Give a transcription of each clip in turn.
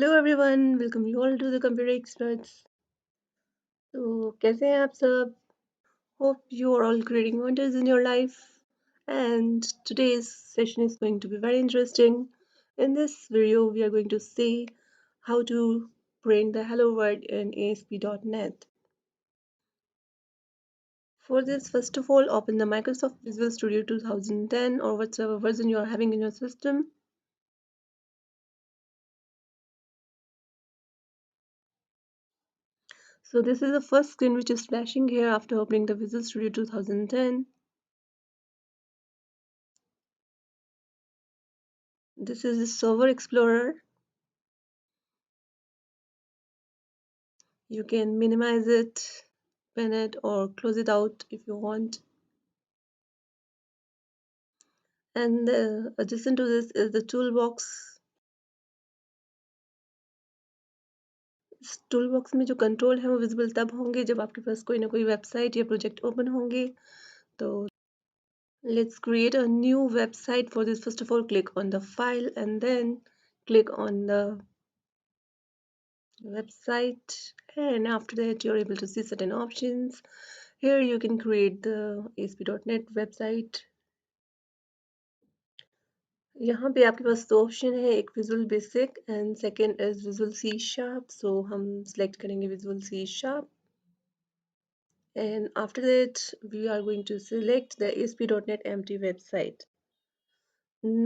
Hello everyone, welcome you all to the computer experts. तो कैसे हैं आप सब? Hope you are all creating wonders in your life. And today's session is going to be very interesting. In this video, we are going to see how to print the hello world in ASP.NET. For this, first of all, open the Microsoft Visual Studio 2010 or whatever version you are having in your system. So this is the first screen which is flashing here after opening the Visual Studio 2010. This is the Server Explorer. You can minimize it, pin it, or close it out if you want. And adjacent to this is the toolbox. इस toolbox में जो control है वो visible तब होंगे जब आपके पास कोई ना कोई वेबसाइट या प्रोजेक्ट ओपन होंगे. तो let's create a new website. For this, first of all, click on the file and then click on the website, and after that you're able to see certain options. Here you can create the ASP.NET website. यहाँ पे आपके पास दो option है, एक visual basic and second is visual C sharp. So हम select करेंगे visual C sharp and after that we are going to select the ASP.NET empty website.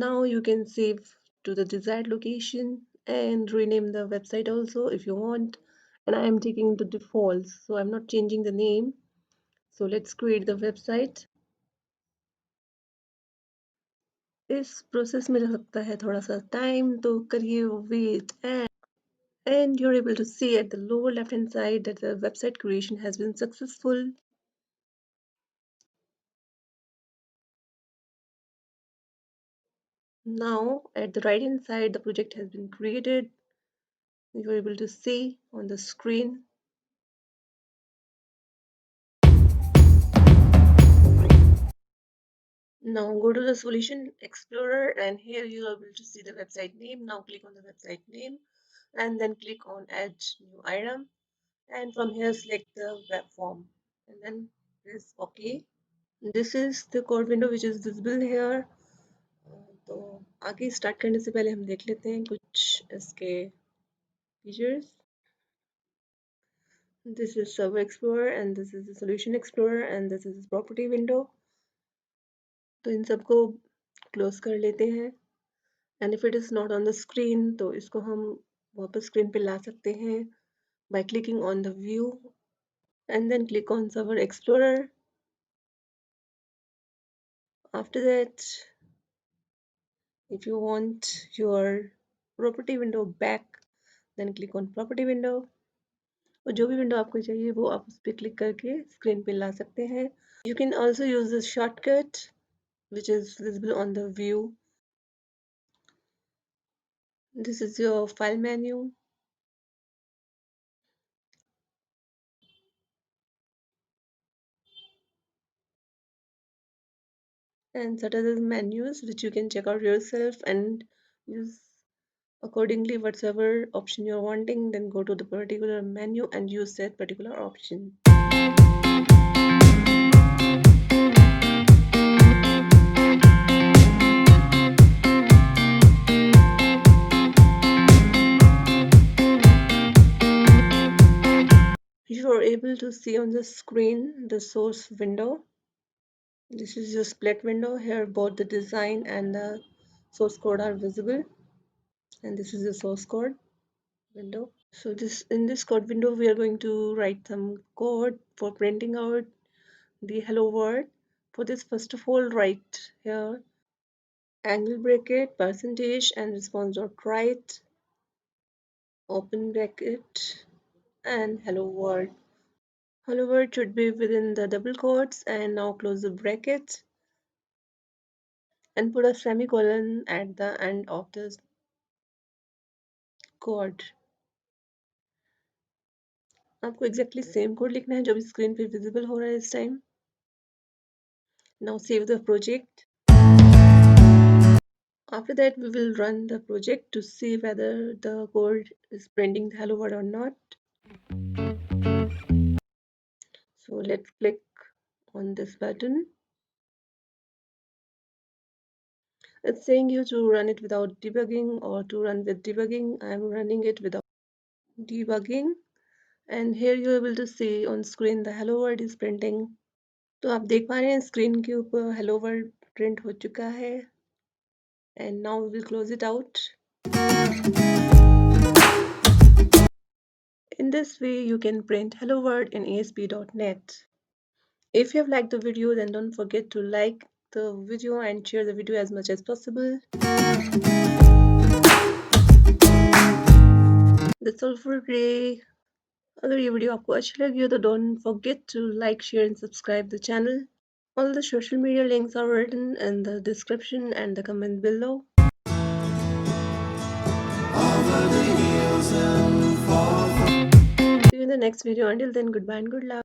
Now you can save to the desired location and rename the website also if you want, and I am taking the defaults, so I'm not changing the name. So let's create the website. इस process में लगता है थोड़ा सा time, तो करिए wait and you're able to see at the lower left hand side that the website creation has been successful. Now at the right hand side the project has been created. You're able to see on the screen. Now go to the Solution Explorer and here you're able to see the website name. Now click on the website name and then click on Add New Item, and from here select the web form and then press OK. This is the code window which is visible here. तो आगे start करने से पहले हम देख लेते हैं कुछ इसके features. This is Server Explorer and this is the Solution Explorer and this is Property Window. तो इन सबको क्लोज कर लेते हैं and if it is not on the screen तो इसको हम वापस स्क्रीन पे ला सकते हैं by clicking on the view and then click on Server Explorer. After that, if you want your property window back, then click on Property Window. और जो भी विंडो आपको चाहिए वो आप उस पर क्लिक करके स्क्रीन पे ला सकते हैं. You can also use this shortcut which is visible on the view. This is your file menu. And certain menus which you can check out yourself and use accordingly whatever option you're wanting, then go to the particular menu and use that particular option. You are able to see on the screen the source window. This is your split window. Here both the design and the source code are visible, and this is the source code window. So in this code window we are going to write some code for printing out the hello world. For this, first of all, write here angle bracket percentage and response dot write open bracket and hello world. Hello world should be within the double quotes, and now close the bracket and put a semicolon at the end of this code. आपको exactly same code लिखना है जो भी screen पे visible हो रहा है इस time. Now save the project. After that, we will run the project to see whether the code is printing the hello world or not. So let's click on this button. It's saying you to run it without debugging or to run with debugging. I'm running it without debugging. And here you're able to see on screen the hello world is printing. तो आप देख पा रहे हैं screen के ऊपर hello world print हो चुका है. And now we will close it out. In this way, you can print hello world in ASP.NET. If you have liked the video, then don't forget to like the video and share the video as much as possible. That's all for today. अगर ये video आपको अच्छी लगी हो तो don't forget to like, share and subscribe the channel. All the social media links are written in the description and the comment below. See you in the next video. Until then, goodbye and good luck.